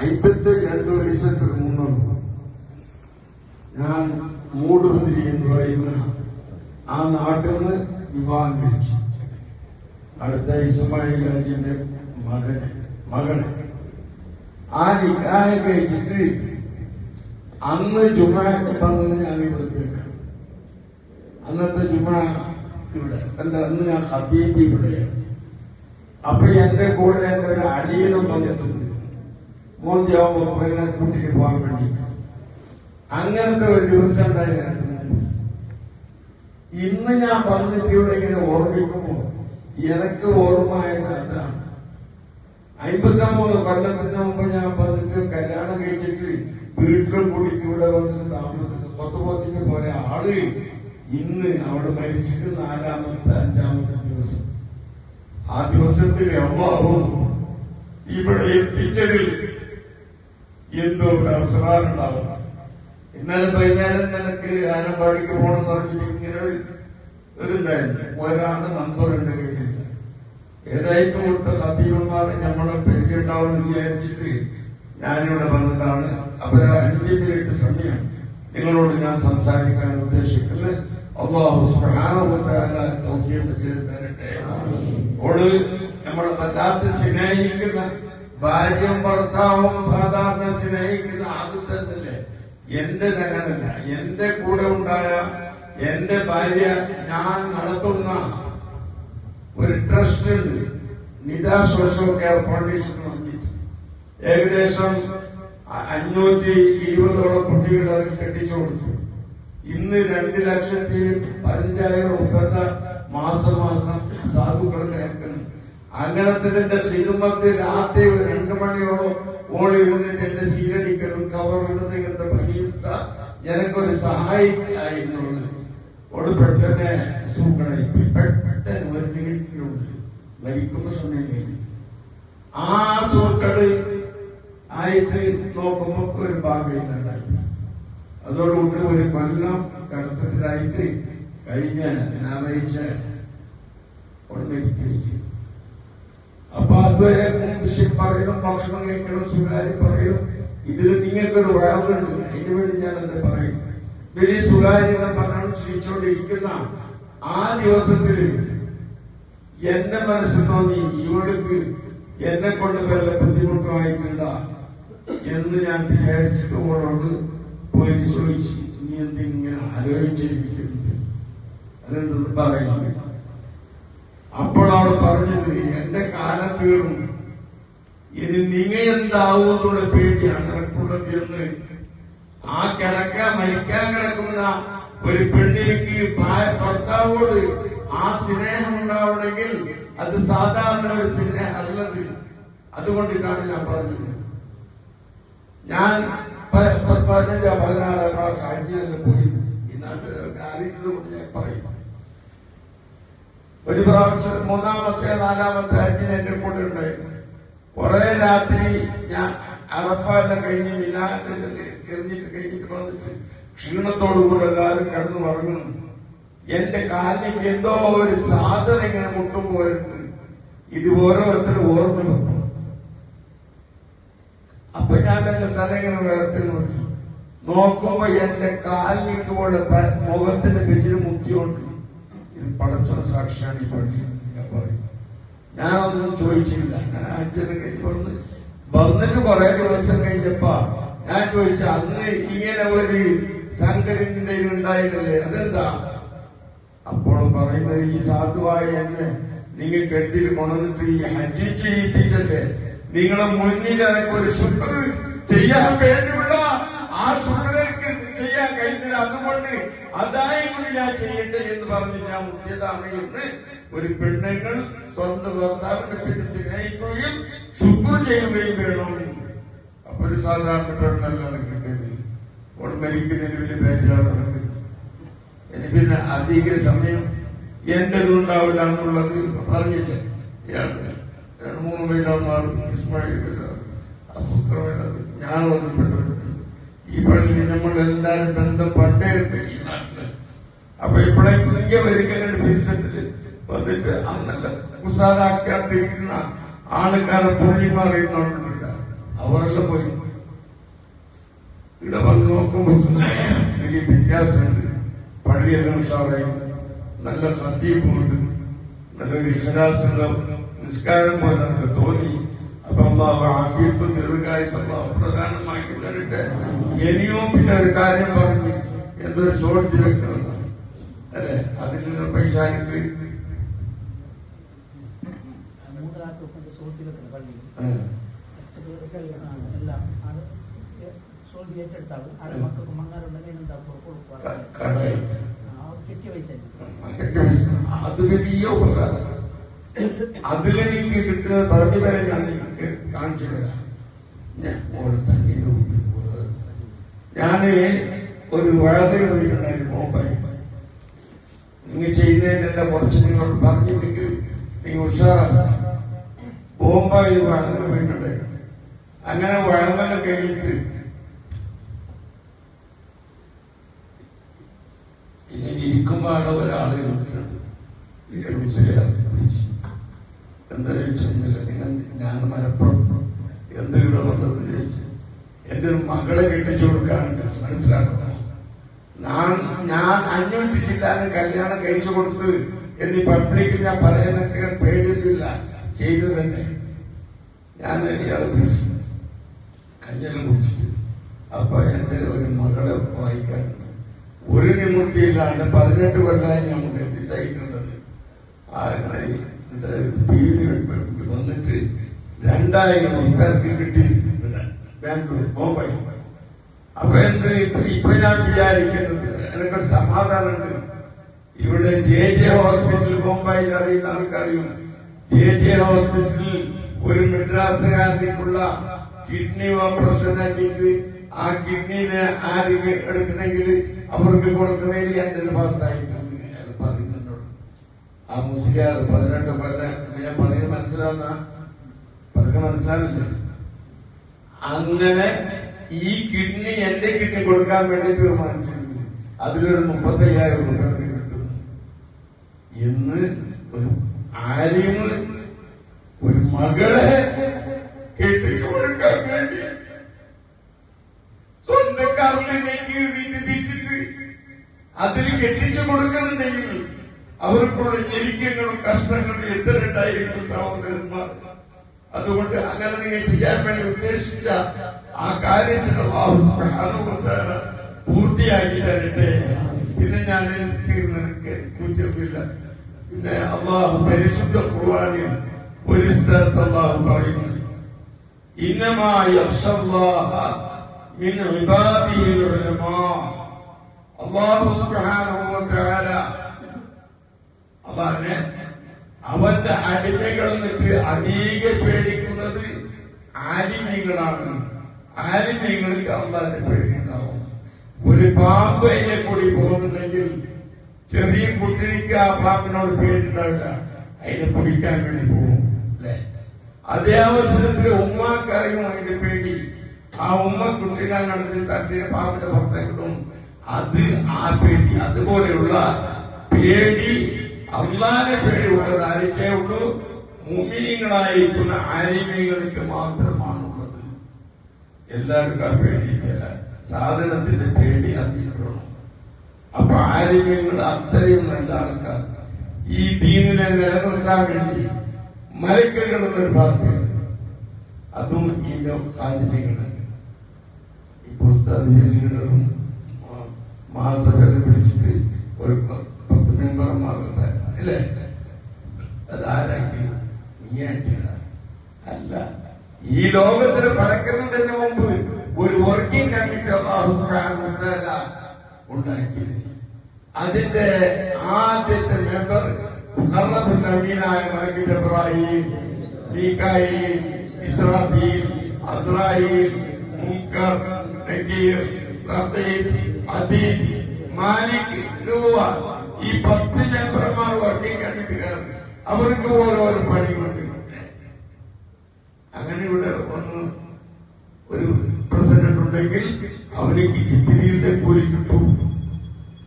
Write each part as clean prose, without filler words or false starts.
52 വയസ്സത്തിന് മുമ്പ് ഞാൻ മൂടുപതിരി എന്ന് പറയുന്ന ആ നാട്ടിൽ നിന്ന് വിവാഹം കഴിച്ചു. അടുത്ത ഇസ്മായിൽ ഹാജിന്റെ മകളെ ആ നിക്കാഹ് കഴിച്ചിട്ട് അന്ന് ജുമാക്ക് വന്നത് ഞാൻ ഇവിടത്തേക്കാണ്. അന്നത്തെ ജുമാ ഇവിടെ അന്ന് ഞാൻ ഖതീബ് ഇവിടെയാണ്. അപ്പൊ എന്റെ കൂടെ എന്റെ ഒരു അടിയനും വന്നിട്ടുണ്ട്, മോന്തിയാവുമ്പോ കൂട്ടിട്ട് പോകാൻ വേണ്ടി. അങ്ങനത്തെ ഒരു ദിവസം ഉണ്ടായിരുന്നു. ഇന്ന് ഞാൻ വന്നിട്ട് ഇവിടെ ഇങ്ങനെ ഓർമ്മിക്കുമ്പോ എനിക്ക് ഓർമ്മയായത് അതാണ്. 53 കൊല്ലത്തിന് മുമ്പ് ഞാൻ വന്നിട്ട് കല്യാണം കഴിച്ചിട്ട് വീട്ടിലും കൂടിക്ക് ഇവിടെ വന്നിട്ട് താമസിച്ചു കൊത്തുപോത്തിന് പോയ ആള് ഇന്ന് അവിടെ മരിച്ചിട്ട് 4ാമത്തെ 5ാമത്തെ ദിവസം. ആ ദിവസത്തിൽ അല്ലാഹു ഇവിടെ എത്തിച്ചതിൽ എന്തോ ഒരു അസ്റാറുണ്ടാവും. ഇന്നലെ വൈകുന്നേരം നിനക്ക് ആനപ്പാടിക്ക് പോകണം പറഞ്ഞിട്ട് ഇങ്ങനെ ഇതുണ്ടായിരുന്നു. ഒരാണ് നമ്പർ എന്റെ കയ്യിലില്ല. ഏതായിട്ടും കൊടുത്ത ഖതീബന്മാരെ നമ്മളെ പരിചയമുണ്ടാവും വിചാരിച്ചിട്ട് ഞാനിവിടെ വന്നതാണ്. അപ്പൊ 5 മിനിറ്റ് സമയം നിങ്ങളോട് ഞാൻ സംസാരിക്കാൻ ഉദ്ദേശിക്കുന്നത്. അല്ലാഹു സുബ്ഹാനഹു വ തആല തൗഫീഖ് ചെയ്തു തരട്ടെ. ഓട് നമ്മളെ വല്ലാതെ സ്നേഹിക്കുന്ന ഭാര്യയും ഭർത്താവും സാധാരണ സ്നേഹിക്കുന്ന ആദ്യത്തെ എന്റെ നഗരല്ല, എന്റെ കൂടെ ഉണ്ടായ എന്റെ ഭാര്യ ഞാൻ നടത്തുന്ന ഒരു ട്രസ്റ്റ് ഉണ്ട്, നിദാ സോഷ്യൽ കെയർ ഫൗണ്ടേഷൻ പറഞ്ഞിട്ട്. ഏകദേശം 520ഓളം കുട്ടികളെ അതിൽ കെട്ടിച്ചു കൊടുത്തു. ഇന്ന് 2,15,000 ഉപ്പന്ന മാസം സാധുക്കളുടെ അയക്കുന്നു. അങ്ങനത്തെ സിനിമക്ക് രാത്രി 2 മണിയോളം ഓടി വന്നിട്ട് എന്റെ സ്വീകരിക്കലും കവറിടുന്ന ഇങ്ങനത്തെ പണിയുത്ത എനിക്കൊരു സഹായിക്കായിരുന്നുള്ളത്. ഓട് പെട്ടെന്ന് സൂക്കടായി പെട്ടെന്ന് 1 മിനിറ്റിനുള്ളിൽ മരിക്കുന്ന സമയം കഴിഞ്ഞു. ആ സൂക്കട് ആയിട്ട് നോക്കുമ്പോ ഒരു ഭാഗമില്ലാണ്ടായി. അതോടുകൂടി 1 കൊല്ലം കടത്തത്തിലായിട്ട് കഴിഞ്ഞ ഞായറാഴ്ച മരിക്കുകയും. അപ്പൊ അതുവരെ പറയണം, ഭക്ഷണം കഴിക്കണം, സുഖാരി പറയും. ഇതിൽ നിങ്ങൾക്കൊരു വഴക്കുണ്ട്, അതിനു വേണ്ടി ഞാൻ എന്താ പറയും. വലിയ സുഖാര്യത പറഞ്ഞു ചിരിച്ചോണ്ടിരിക്കുന്ന ആ ദിവസത്തില് എന്റെ മനസ്സിൽ തോന്നി, ഇവൾക്ക് എന്നെ കൊണ്ട് വല്ല ബുദ്ധിമുട്ടുമായിട്ടില്ല എന്ന് ഞാൻ വിചാരിച്ചിട്ട് ഓളോട് പോയിട്ട് ചോദിച്ചു, നീ എന്തിങ്ങനെ ആലോചിച്ചിരിക്കുന്നത്, അതെന്തെന്ന് പറയുന്നത്. അപ്പോൾ അവൾ പറഞ്ഞത്, എന്റെ കാലം തീർന്നു, ഇനി നിങ്ങ എന്താവൂന്നുള്ള പേടിയാണ് എനക്കുള്ളത് എന്ന്. ആ മരിക്കാൻ കിടക്കുന്ന ഒരു പെണ്ണിലേക്ക് ഭർത്താവോട് ആ സ്നേഹം ഉണ്ടാവണമെങ്കിൽ അത് സാധാരണ ഒരു സ്നേഹം അല്ലത്. അതുകൊണ്ടിട്ടാണ് ഞാൻ പറഞ്ഞത്. ഞാൻ 15-16 ക്ലാസ് ഹജ്ജിന് പോയി. ഈ നാട്ടുകാർക്ക് അറിയുന്നത് ഞാൻ പറയും. ഒരു പ്രാവശ്യം 3ാമത്തെ 4ാമത്തെ ഹജ്ജിന് എന്റെ കൂടെ ഉണ്ടായിരുന്നു. കുറെ രാത്രി ഞാൻ അറഫാന്റെ കഴിഞ്ഞ് മിനാറിന്റെ കഴിഞ്ഞിട്ട് വന്നിട്ട് ക്ഷീണത്തോടുകൂടെ എല്ലാവരും കിടന്നു ഉറങ്ങുന്നു. എന്റെ കാലിലേക്ക് എന്തോ ഒരു സാധനം ഇങ്ങനെ മുട്ടുമ്പോഴുണ്ട്. ഇത് ഓരോരുത്തരും ഓർമ്മ വെക്കണം. അപ്പൊ ഞാൻ എന്റെ തല ഇങ്ങനെ വേർത്തിൽ നോക്കുമ്പോ എന്റെ കാലിലേക്ക് ഉള്ള മുഖത്തിന്റെ വെച്ചിന് മുത്തിയോണ്ട് ഇത് പടച്ച സാക്ഷിയാണ് ഈ പള്ളി. ഞാൻ പറയും, ഞാനൊന്നും ചോദിച്ചില്ല. ഞാൻ അച്ഛനെ കഴിഞ്ഞ് വന്നിട്ട് കുറെ ദിവസം കഴിഞ്ഞപ്പോ ഞാൻ ചോദിച്ചു, അന്ന് ഇങ്ങനെ ഒരു സംഘടന ഉണ്ടായിരുന്നില്ലേ, അതെന്താ? അപ്പോൾ പറയുന്നത്, ഈ സാധുവായ എന്നെ നിങ്ങൾ കെട്ടിൽ കൊണ്ടുവന്നിട്ട് ഈ ഹജ്ജ് ചെയ്യിപ്പിച്ചല്ലേ, നിങ്ങളെ മുന്നിൽ അതൊക്കെ ഒരു ശുക്ർ ചെയ്യാൻ വേണ്ടിയുള്ള ആ ശുക്രക്ക് ചെയ്യാൻ കഴിഞ്ഞില്ല, അതുകൊണ്ട് അതായത് ഞാൻ ചെയ്യട്ടെ എന്ന് പറഞ്ഞ് ഞാൻ മുഖ്യതാണ് എന്ന് ഒരു പെണ്ണുങ്ങൾ സ്വന്തം ഭർത്താവിനെ പിന്നെ സ്നേഹിക്കുകയും ശുക്ർ ചെയ്യുകയും വേണം. അപ്പൊ ഒരു സാധാരണ പെണ്ണല്ലാണ് കിട്ടിയത്. അപ്പോൾ മരിക്കുന്നതിന് വലിയ ബേജാറാണ്. ഇനി പിന്നെ അധിക സമയം എന്റെതും ഉണ്ടാവില്ല എന്നുള്ളത് പറഞ്ഞില്ലേ. 3 മൈലാന്മാർ ഇസ്മായിൽ ഞാൻ വന്നപ്പെട്ടു. ഈ പള്ളി നമ്മളെല്ലാരും ബന്ധം പണ്ടേ ഉണ്ട് ഈ നാട്ടില്. അപ്പൊ ഇപ്പോഴേക്കും ഇങ്ങനെ ഒരിക്കലും പരിസരത്തില് വന്നിട്ട് അന്നല്ല കുസാദാക്കാണ്ടിരിക്കുന്ന ആൾക്കാരെ പുള്ളിമാർ ഇന്നുണ്ടില്ല. അവരെല്ലാം പോയി. ഇവിടെ വന്ന് നോക്കുമ്പോൾ വലിയ വ്യത്യാസമുണ്ട്. പള്ളിയെല്ലാം ഉഷാറായി, നല്ല സദ്യയുമുണ്ട്, നല്ലൊരു ഇഖ്ലാസുള്ള നിസ്കാരം പോലെ നമുക്ക് തോന്നി. അപ്പൊ അള്ളാഹു ആഫിയത്തും ദീർഘായുസ്സും അള്ളാഹു പ്രധാനമാക്കി തരട്ടെ. ഇനിയും പിന്നെ ഒരു കാര്യം പറഞ്ഞ് എന്തൊരു ഷോർട്ട് വെക്കണം അല്ലെ, അതിൽ നിന്ന് പൈസ എനിക്ക് അത് വലിയ ഉപകാരം. അതിലെനിക്ക് കിട്ടുന്ന പറഞ്ഞു വരെ ഞാൻ നിങ്ങൾക്ക് കാണിച്ചു തരാം. ഞാന് ഒരു വഴതിൽ പോയിട്ടുണ്ടായിരുന്നു ബോംബെ. നിങ്ങൾ ചെയ്യുന്നതിന്റെ കുറച്ച് നിങ്ങൾ പറഞ്ഞില്ലെങ്കിൽ നിങ്ങൾ ഉഷാറാണ്. ബോംബെയിൽ വഴതിൽ പോയിട്ടുണ്ടായിരുന്നു. അങ്ങനെ വഴങ്ങല കഴിഞ്ഞിട്ട് ഇങ്ങനെ ഇരിക്കുമ്പോ അവിടെ ഒരാളെ നോക്കിയിട്ടുണ്ട്. എന്താ ചോദിച്ചില്ല, നിങ്ങൾ ഞാൻ മലപ്പുറത്ത് എന്തെങ്കിലും ഉള്ളത് ചോദിച്ചു. എന്റെ ഒരു മകളെ കെട്ടിച്ചു കൊടുക്കാനുണ്ട്, മനസ്സിലാക്കുന്നു. ഞാൻ അന്വേഷിച്ചില്ലാതെ കല്യാണം കഴിച്ചു കൊടുത്ത് എന്നീ പബ്ലിക്കിൽ ഞാൻ പറയാനൊക്കെ പേടിയൊന്നുമില്ല, ചെയ്തു തന്നെ. ഞാൻ ഇയാളെ വിളിച്ചു കല്യാണം കുടിച്ചിട്ട്. അപ്പൊ എന്റെ ഒരു മകളെ വായിക്കാനുണ്ട്. ഒരു നിവൃത്തിയില്ലാണ്ട് 18 കൊല്ലമായി നമുക്ക് എത്തിച്ചയക്കുന്നത്. വന്നിട്ട് 2000 ഉറുപ്പിക കിട്ടി ബാംഗ്ലൂർ ബോംബെ. അപ്പൊ എന്ത് ഇപ്പൊ ഞാൻ വിചാരിക്കുന്നത് എനിക്കൊരു സമാധാനമുണ്ട്. ഇവിടെ JJ ഹോസ്പിറ്റൽ ബോംബെയിൽ അറിയുന്ന ആൾക്കറിയും. JJ ഹോസ്പിറ്റലിൽ ഒരു മെഡ്രാസുകാരനുള്ള കിഡ്നി ഓപ്പറേഷൻ ആക്കിയിട്ട് ആ കിഡ്നിനെ ആരും എടുക്കണമെങ്കിൽ അവർക്ക് കൊടുക്കുന്നതിൽ എന്റെ പാസ്സായിട്ടുണ്ട്. അയാൾ പറയുന്നുണ്ടോ ആ മുസ്ലിയാർ 18 കൊല്ലം ഞാൻ പറയുന്നത് മനസ്സിലാവുന്ന പതുക്കെ മനസ്സിലാവില്ല. അങ്ങനെ ഈ കിഡ്നി എന്റെ കിഡ്നി കൊടുക്കാൻ വേണ്ടി തീരുമാനിച്ചിട്ടുണ്ട്. അതിലൊരു 35,000 രൂപ കിട്ടുന്നു എന്ന് ഒരു ആര്യന് ഒരു മകളെ കെട്ടിച്ചു കൊടുക്കാൻ വേണ്ടി സ്വന്തക്കാരിലേക്ക് വിധിപ്പിച്ചിട്ട് അതിന് കെട്ടിച്ചു കൊടുക്കുന്നുണ്ടെങ്കിൽ അവർക്കുള്ള ഞെരുക്കങ്ങളും കഷ്ടങ്ങളും എത്ര ഉണ്ടായിരിക്കും സഹോദരന്മാർ. അതുകൊണ്ട് അങ്ങനെ നിങ്ങൾ ചെയ്യാൻ വേണ്ടി ഉദ്ദേശിച്ച ആ കാര്യത്തിന് അല്ലാഹു സുബ്ഹാനഹു വ തആല പൂർത്തിയാക്കി തരട്ടെ. പിന്നെ ഞാൻ തീർന്നെനിക്ക് പൂജ്യമില്ല. പിന്നെ അല്ലാഹു പരിശുദ്ധ ഖുർആനിൽ ഒരു സ്ഥലത്ത് അല്ലാഹു പറയുന്നു, ഇന്നമാ യഖ്ശല്ലാഹ മിൻ ഇബാദിഹിൽ ഉലമാ. അല്ലാഹു സുബ്ഹാനഹു വ തആല അവന്റെ അടിമകൾ എന്നിട്ട് അധിക പേടിക്കുന്നത് ആലിമീങ്ങളാണ്. ആലിമീങ്ങൾക്ക് അള്ളാന്റെ പേടിയുണ്ടാവും. ഒരു പാമ്പ് അതിനെ കൂടി പോകുന്നുണ്ടെങ്കിൽ ചെറിയ കുട്ടിക്ക് ആ പാമ്പിനോട് പേടിയുണ്ടാവില്ല, അതിനെ പിടിക്കാൻ വേണ്ടി പോകും അല്ലെ. അതേ അവസരത്തിൽ ഉമ്മാക്കറിയും അതിന്റെ പേടി. ആ ഉമ്മ കുട്ടികൾ നടത്തി തട്ടിയ പാമ്പിന്റെ പുറത്തേക്കിടും. അത് ആ പേടി. അതുപോലെയുള്ള പേടി അള്ളാന്റെ പേടിയുള്ളത് ആരൊക്കെ ഉള്ളൂ? മുഅ്മിനീങ്ങളായിരിക്കുന്ന ആലിമീങ്ങൾക്ക് മാത്രമാണുള്ളത്. എല്ലാവർക്കും ആ പേടിയില്ല. സാധനത്തിന്റെ പേടി അതിനുള്ളൂ. അപ്പൊ ആലിമീങ്ങൾ അത്രയും നല്ല ആൾക്കാർ. ഈ ദീനിനെ നിലനിർത്താൻ വേണ്ടി മലക്കുകൾ എന്നൊരു പാർട്ടിയുണ്ട്. അതും ഇതിന്റെ സാന്നിധ്യങ്ങളുണ്ട്. ഈ പുസ്തകങ്ങളും മഹാസഭയിൽ പിടിച്ചിട്ട് ഒരു 10 മെമ്പർമാരുടെ അല്ലേ, അതാരാക്കി നീയാക്കിയതാ അല്ല. ഈ ലോകത്തിന് പടക്കുന്നതിന് മുമ്പ് ഒരു വർക്കിംഗ് കമ്മിറ്റി അല്ലാഹു സുബ്ഹാനഹു വ തആല ഉണ്ടാക്കിയത്. അതിന്റെ ആദ്യത്തെ മെമ്പർ മുഖറബുൽ അമീനായ മലക്ക് ജിബ്രീൽ, മീകായിൽ, ഇസ്രാഫീൽ, അസ്രായീൽ, മുൻകർ, നകീർ, റഖീബ്, അതീദ്, മാലിക്, നൂവ, ഈ 10 മെമ്പർമാർ വർക്കിംഗ് കമ്മിറ്റിക്കാർ. അവർക്ക് ഓരോരോ പണിയുണ്ട്. അങ്ങനെ ഇവിടെ ഒരു പ്രസിഡന്റ് ഉണ്ടെങ്കിൽ അവർക്ക് ജിബ്രീലിന്റെ കൂലി കിട്ടും.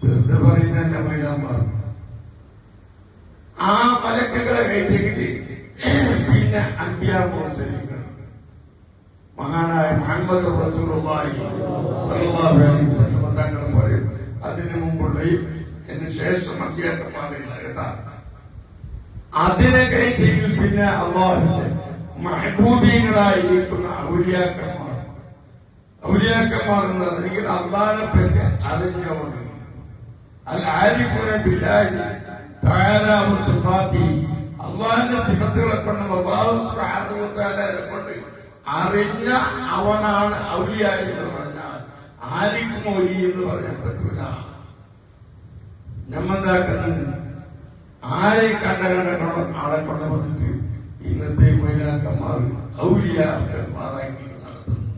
വെറുതെ പറയുന്നതല്ല മൈലാന്മാർ. ആ മലക്കുകളെ കഴിച്ചെങ്കിൽ പിന്നെ അൻബിയാ മുർസലീങ്ങൾ മഹാനായ മുഹമ്മദ് റസൂലുള്ളാഹി സ്വല്ലല്ലാഹു അലൈഹി വസല്ലം തങ്ങൾ പറയും, അതിനു മുമ്പുള്ളയും അതിന് ശേഷം അധ്യാപകന്മാരില്ല കേട്ടാ. അതിനെ കഴിച്ചെങ്കിൽ പിന്നെ അള്ളാഹുവിന്റെ മഹബൂബീങ്ങളായിരിക്കുന്ന ഔലിയാക്കന്മാർ എന്ന് പറഞ്ഞെങ്കിൽ അള്ളാഹിനെ പറ്റി അറിഞ്ഞവർ, അൽ ആരിഫൂന ബില്ലാഹി തആല വസിഫാത്തിഹി, അള്ളാഹിന്റെ സിഫത്തുകളെ കൊണ്ട് അല്ലാഹു സുബ്ഹാനഹു വ തആലയെ കൊണ്ട് അറിഞ്ഞ അവനാണ് ഔലിയ എന്ന് പറഞ്ഞാൽ ആരിക്കും ഔലി എന്ന് പറയാൻ പറ്റൂല. നമ്മെന്താക്കുന്നത് ആരെ കണ്ട ആളെ കൊണ്ട് വന്നിട്ട് ഇന്നത്തെ മൈലാക്കന്മാർ ഔലിയാക്കന്മാരാക്കി നടത്തുന്നു.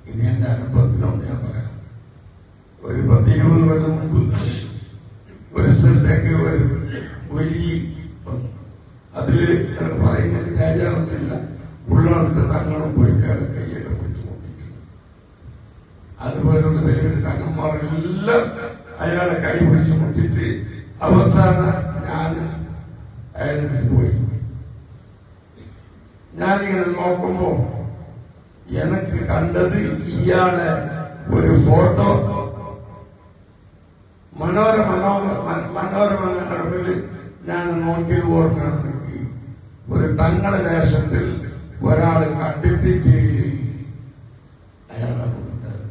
ഇനി എന്റെ അനുഭവത്തിനോട് ഞാൻ പറയാം. ഒരു 10-20 കൊല്ലം മുമ്പ് ഒരു സ്ഥലത്തേക്ക് ഒരു വലിയ വന്നു. അതില് പറയുന്ന രാജാവൊന്നുമില്ല, ഉള്ളടത്ത് തങ്ങളും പോയി കയ്യൊക്കെ പിടിച്ചു നോക്കിയിട്ടുണ്ട്. അതുപോലുള്ള വലിയൊരു തങ്ങന്മാരെല്ലാം അയാളെ കൈ പിടിച്ചു മുട്ടിട്ട് അവസാനം ഞാൻ അയാളെ പോയി. ഞാനിങ്ങനെ നോക്കുമ്പോ എനിക്ക് കണ്ടത് ഇയാളെ ഒരു ഫോട്ടോ മനോരമയിൽ ഞാൻ നോക്കിയ ഓർമ്മയാണെങ്കിൽ ഒരു തങ്ങളുടെ ദേശത്തിൽ ഒരാൾ കണ്ടിട്ട് ജയിലിൽ അയാളാണ് കൊണ്ടത്.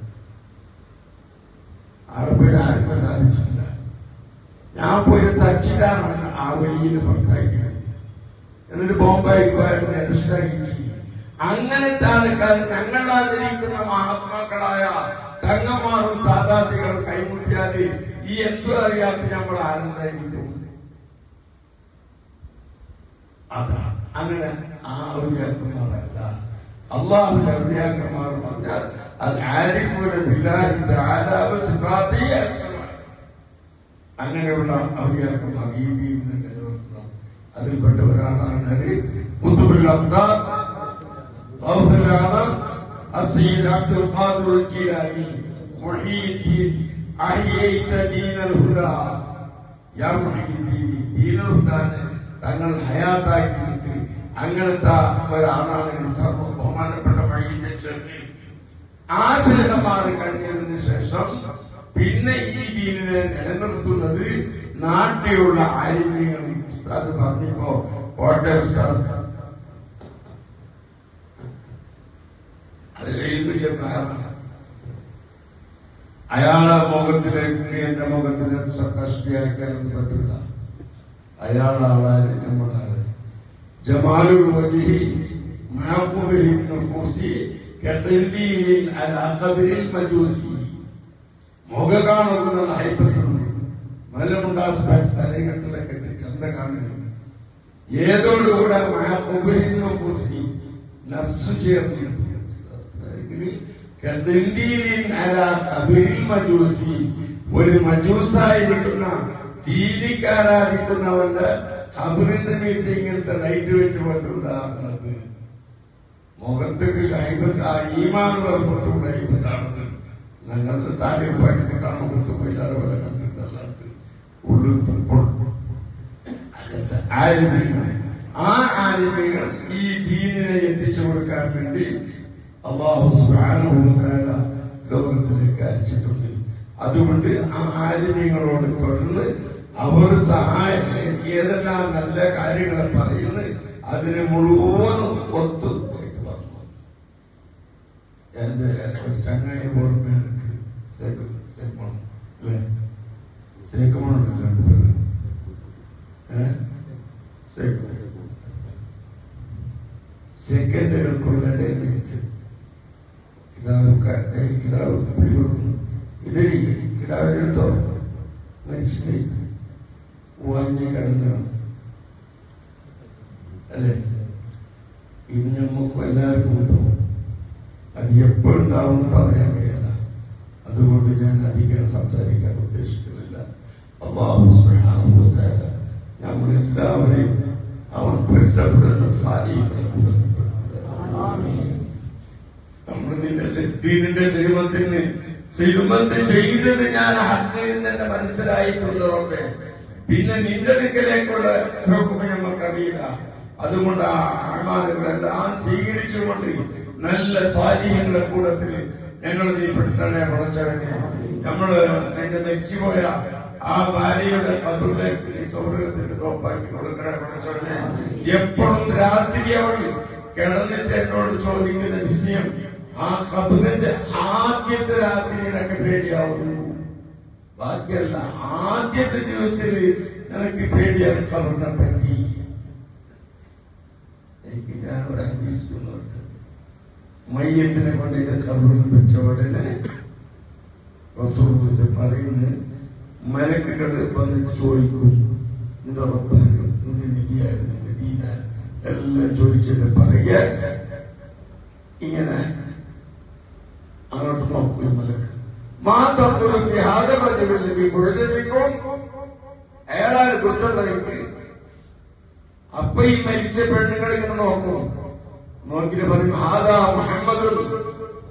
അറബിലാർക്കും സാധിച്ചില്ല. ഞാൻ പോയി തച്ചിലാണ് ആ വലിയ പുറത്താക്കിയത്. എന്നിട്ട് ബോംബെക്ക് പോയിട്ട് അനുഷ്ഠിച്ചു. അങ്ങനത്തെ ആൾക്കാർ ഞങ്ങളാതിരിക്കുന്ന മഹാത്മാക്കളായ തങ്ങന്മാരും സാധാർത്ഥികൾ കൈമുട്ടിയാല് ഈ എന്തു അറിയാത്ത നമ്മൾ ആനന്ദായിരിക്കും. അതാണ് അങ്ങനെ ആ ഔലിയാക്കന്മാരല്ല. അള്ളാഹുവിന്റെ ഔലിയാക്കന്മാർ പറഞ്ഞാൽ അൽ ആരിഫൂന ബില്ലാഹി തആല വസിഫാത്തിഹി അസ്മാഇ, അങ്ങനെയുള്ള ഔലിയാക്കന്മാർ ഈ ദീനിനെ നിലനിർത്തുന്നു. അതിൽപ്പെട്ട ഒരാളാണ് ഖുതുബുൽ അഖ്താർ ഗൗസുൽ ആലം അസ്സയ്യിദ് അബ്ദുൽ ഖാദിർ ജീലാനി മുഹീദ്ദീൻ അഹ്യൈത ദീനൽ ഹുദാ. യാ മുഹീദ്ദീൻ, ദീനൽ ഹുദാനെ തങ്ങൾ ഹയാത്താക്കിയിട്ട് അങ്ങനത്തെ ഒരാളാണ് ബഹുമാനപ്പെട്ട മഹീദ്ദീൻ ചെന്നി. ആ ശേഷന്മാർ കഴിഞ്ഞതിന് ശേഷം പിന്നെ ഈ ദീനിനെ നിലനിർത്തുന്നത് നാട്ടിലുള്ള ആലിമീങ്ങൾ. അത് പറഞ്ഞപ്പോ കോട്ടയം ഉസ്താദ് അത് വലിയ കാരണം. അയാളെ മുഖത്തിലേക്ക് എന്റെ മുഖത്തിലേക്ക് കഷ്ടിയാക്കാനൊന്നും പറ്റില്ല. അയാളാളാണ് നമ്മളാണ്. ജമാലുൽ വജ്ഹി മഅഖൂബിൽ നുഫൂസി കഖിൽദീൻ അലാ ഖബ്രിൽ മജൂസി. മുഖം കാണുന്ന ഹൈപ്പത്തുണ്ട്, മലമുണ്ടാസ് തലകെട്ടിലെ കെട്ടി ചന്ത കാണുക. ഏതോടുകൂടെ മഅഖൂബിൽ നുഫൂസി നഫ്സ് ചേർന്നു. ഒരു മജൂസായിരിക്കുന്ന തീരിക്കാരായിരിക്കുന്നവന്റെ ഖബറിന്റെ മീറ്റ് ഇങ്ങനത്തെ ലൈറ്റ് വെച്ച് പോയിട്ടുണ്ടാകുന്നത് മുഖത്തേക്ക് ഈമാനുള്ള പുറത്തുകൂടെ കാണുന്നത്. ഞങ്ങളുടെ താഴെ പഠിച്ച് കാണുമ്പോൾ പോയില്ലാതെ പോലെ കണ്ടിട്ടല്ലാണ്ട് ഉള്ളിൽ ആലിമീങ്ങൾ. ആ ആലിമീങ്ങൾ ഈ ദീനിനെ എത്തിച്ചു കൊടുക്കാൻ വേണ്ടി അല്ലാഹു സുബ്ഹാനഹു വ തആല ലോകത്തിലേക്ക് അയച്ചിട്ടുണ്ട്. അതുകൊണ്ട് ആ ആലിമീങ്ങളോട് തുടർന്ന് അവർ സഹായം ഏതെല്ലാം നല്ല കാര്യങ്ങളെ പറയുന്നു അതിന് മുഴുവൻ ഒത്തു പോയിട്ട് പറഞ്ഞു. എന്റെ ഒരു ചങ്ങായി ഓർമ്മ എനിക്ക് സേക്കുമൺ അല്ലേ, സേക്കുമണുണ്ടല്ലോ രണ്ടുപേര്. സെക്കൻഡുകൾക്കുള്ള ഡാമേജ് കിടാവ് പിടി കൊടുക്കുന്നു. ഇതടി കിടാവിനെടുത്തോ മരിച്ചു വാങ്ങി കിടന്നു അല്ലേ. ഇത് നമുക്ക് എല്ലാവർക്കും ഉണ്ടാവും. അത് എപ്പോഴുണ്ടാവും പറയാൻ കഴിയില്ല. അതുകൊണ്ട് ഞാൻ അധികം സംസാരിക്കാൻ ഉദ്ദേശിക്കുന്നില്ല. അല്ലാഹു സുബ്ഹാനഹു വ തആല നമ്മളെല്ലാവരെയും അവൻ പൊരുത്തപ്പെടുന്ന സാലിഹ്യങ്ങളെ നമ്മൾ നിന്റെ തിരുമത്ത് ചെയ്തത് ഞാൻ ഹക്കിൽ തന്നെ മനസ്സിലായിട്ടുള്ളതുകൊണ്ട് പിന്നെ നിന്റെ അടുക്കലേക്കുള്ള നമുക്കറിയില്ല. അതുകൊണ്ട് ആ ആമാലുകളെല്ലാം സ്വീകരിച്ചുകൊണ്ട് നല്ല സ്വാധീനങ്ങളുടെ കൂട്ടത്തിൽ ഞങ്ങൾ നീ പെടുത്തണേ പടച്ചവനെ. നമ്മള് നിന്റെ മരിച്ചുപോയ ആ ഭാര്യയുടെ കബറിലേക്ക് നീ സൗഹൃദത്തിന്റെ തോപ്പാക്കി കൊടുക്കണേ പടച്ചവനെ. എപ്പോഴും രാത്രി അവൾ കിടന്നിട്ട് എന്നോട് ചോദിക്കുന്ന വിഷയം ആ കബറിന്റെ ആദ്യത്തെ രാത്രിയിലൊക്കെ പേടിയാവുന്നു, ബാക്കിയല്ല ആദ്യത്തെ ദിവസത്തിൽ എനിക്ക് പേടിയാണ് കബറിനെ പറ്റി. എനിക്ക് ഞാൻ ഒരു അന്വേഷിക്കുന്നുണ്ട്. മയ്യത്തിനെ കൊണ്ട് ഇത് കബറിൽ വെച്ച ഉടനെ റസൂൽ പറയുന്നത് മലക്കുകൾ വന്നിട്ട് ചോദിക്കും, നിന്റെ റബ്ബാരും നിന്റെ നിധിയായിരുന്നു നിന്റെ ദീനാൻ എല്ലാം ചോദിച്ചിട്ട് പറയുക. ഇങ്ങനെ അങ്ങോട്ട് നോക്കും മലക്ക്. അയാളാൽ കുറ്റമുള്ളവർക്ക് അപ്പൊ ഈ മരിച്ച പെണ്ണുങ്ങൾ ഇങ്ങനെ നോക്കും. നോക്കിട്ട് പറയും, ഹാദാ മുഹമ്മദ്,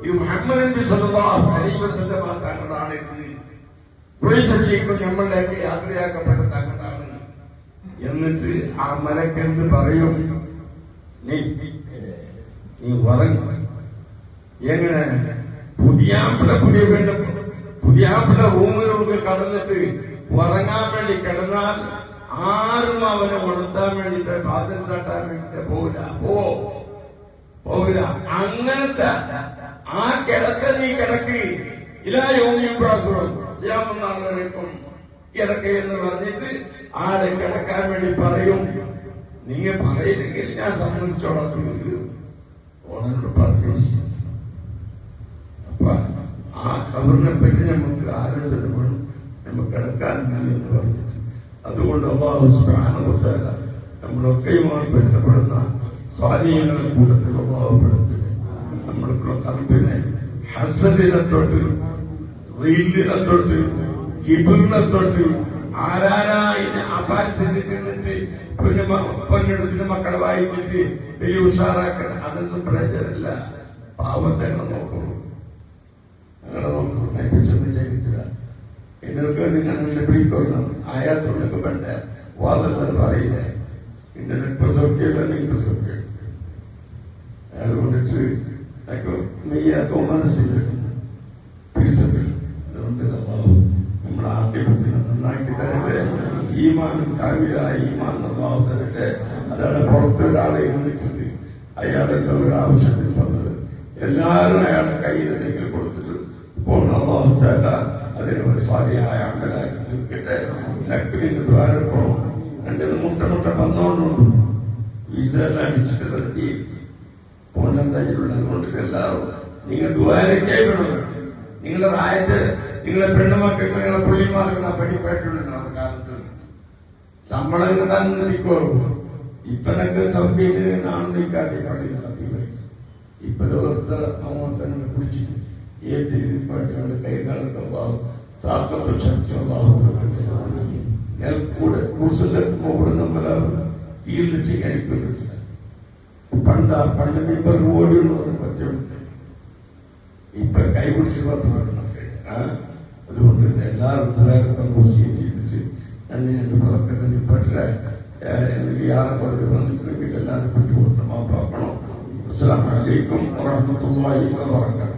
ഈ മുഹമ്മദ് നബി സല്ലല്ലാഹു അലൈഹി വസല്ലം തങ്ങളാണ് ഇത് കുഴിച്ചൊല്ലിക്കും നമ്മളിലേക്ക് യാത്രയാക്കപ്പെട്ട തങ്ങളാണ്. എന്നിട്ട് ആ മലക്കെന്ത് പറയും, നീ ഉറങ്ങി. എങ്ങനെ പുതിയാപ്പിള റൂമുകൾക്ക് കടന്നിട്ട് ഉറങ്ങാൻ വേണ്ടി കിടന്നാൽ ആരും അവനെ ഉണർത്താൻ വേണ്ടിട്ട് പാദം തട്ടാൻ വേണ്ടിട്ട് പോവില്ല. അങ്ങനത്തെ ആ കിടക്ക നീ കിടക്ക് ഇലായോമിയും കിടക്ക എന്ന് പറഞ്ഞിട്ട് ആരെ കിടക്കാൻ വേണ്ടി പറയും. നിങ്ങൾ പറയില്ലെങ്കിൽ ഞാൻ സമ്മതിച്ചോളാം. ഓണോട് പറഞ്ഞു. അപ്പൊ ആ ഖബറിനെ പറ്റി നമുക്ക് ആലോചന വേണം, നമുക്ക് കിടക്കാനില്ല എന്ന് പറഞ്ഞിട്ട്. അതുകൊണ്ട് അല്ലാഹു സുബ്ഹാനഹു വ തആല നമ്മളൊക്കെയുമായി ബന്ധപ്പെടുന്ന സ്വാധീനങ്ങളുടെ കൂട്ടത്തിൽ അല്ലാഹുപ്പെടുത്തട്ടെ. നമ്മൾക്കുള്ള ഖൽബിനെ ഹസദിനെ തൊട്ട് റീലിനെ തൊട്ട് കിബിറിനെ തൊട്ട് ആരാരായിന് അപാരിച്ചിട്ട് പിന്നെ പൊന്നെടുത്തിട്ട് മക്കളെ വായിച്ചിട്ട് വലിയ ഉഷാറാക്കണം, അതൊന്നും പ്രയോജനമില്ല. പാവത്തെ നോക്കുള്ളൂ, അങ്ങനെ നോക്കൂ. നയിപ്പിച്ചൊന്നും ചെയ്തിട്ടില്ല. ഇന്നൊക്കെ നിങ്ങൾ നല്ല പിടിക്കൊള്ളണം. ആയാത്തൊക്കെ വേണ്ട വാദങ്ങൾ പറയില്ലേ, ഇന്നലെ പ്രസവിക്കില്ല, നീ പ്രസവിക്കുക. അതുകൊണ്ടിട്ട് നീയാക്കോ മനസ്സില്ല പിരിസത്തിൽ. അതുകൊണ്ട് നമ്മുടെ ആദ്യത്തിന് നന്നാക്കി തരട്ടെ. ഈമാനും കാവിയായ ഈമാൻ അല്ലാഹു തരട്ടെ. അതാണ് പുറത്തൊരാളെ ഇരുന്നിട്ടുണ്ട്, അയാളെന്താ ഒരു ആവശ്യത്തിന് വന്നത്, എല്ലാവരും അയാളുടെ കയ്യിലെങ്കിലും കൊടുത്തിട്ട് പോകണം. അല്ലാഹു തആല അതിന് ഒരു സ്വാലിഹായ അമലാക്കി തീർക്കട്ടെ. ലക്കിന് ദ്വാരപ്പോ രണ്ടത് മുട്ട വന്നോണ്ടുണ്ട് വീസെല്ലാം അടിച്ചിട്ട് നിർത്തി പോണം തയ്യുള്ളത് കൊണ്ട് എല്ലാവരും നിങ്ങൾ ദ്വാരക്കേ വേണം. നിങ്ങളുടെ ആയത് നിങ്ങളെ പെണ്ണുമക്കൾക്ക് നിങ്ങളെ പുള്ളിമാർക്ക് പഠിപ്പായിട്ടുണ്ട്. ആ കാലത്ത് ശമ്പളം കിട്ടാൻ നിൽക്കോ. ഇപ്പനൊക്കെ സൗദിയിൽ നാണ് നിൽക്കാതെ പള്ളിയിൽ സത്യമായി. ഇപ്പോഴത്തെ അവൻ തന്നെ കുടിച്ചിട്ട് ഏത് പാട്ടുകളുടെ കൈകാലൊക്കെ താക്കത്ത് കൂടെ കൂസലെത്തുമ്പോ ഇവിടെ നമ്മളാവും ഫീൽഡ് ചെയ്യാൻ കഴിക്കില്ല. പണ്ട് ഇപ്പൊ ഓടിയുള്ളത് പറ്റുന്നുണ്ട്, ഇപ്പൊ കൈപിടിച്ച് പറഞ്ഞൊക്കെ. അതുകൊണ്ട് എല്ലാവരും ചെയ്തിട്ട് രണ്ട് പുറത്തൊക്കെ നിപ്പറ്റ യാതൊക്കെ വന്നിട്ടുണ്ടെങ്കിൽ എല്ലാവരും പെട്ടുപോകണം. അസ്സലാമു അലൈക്കും വറഹ്മത്തുള്ളാഹി വബറകാതുഹു.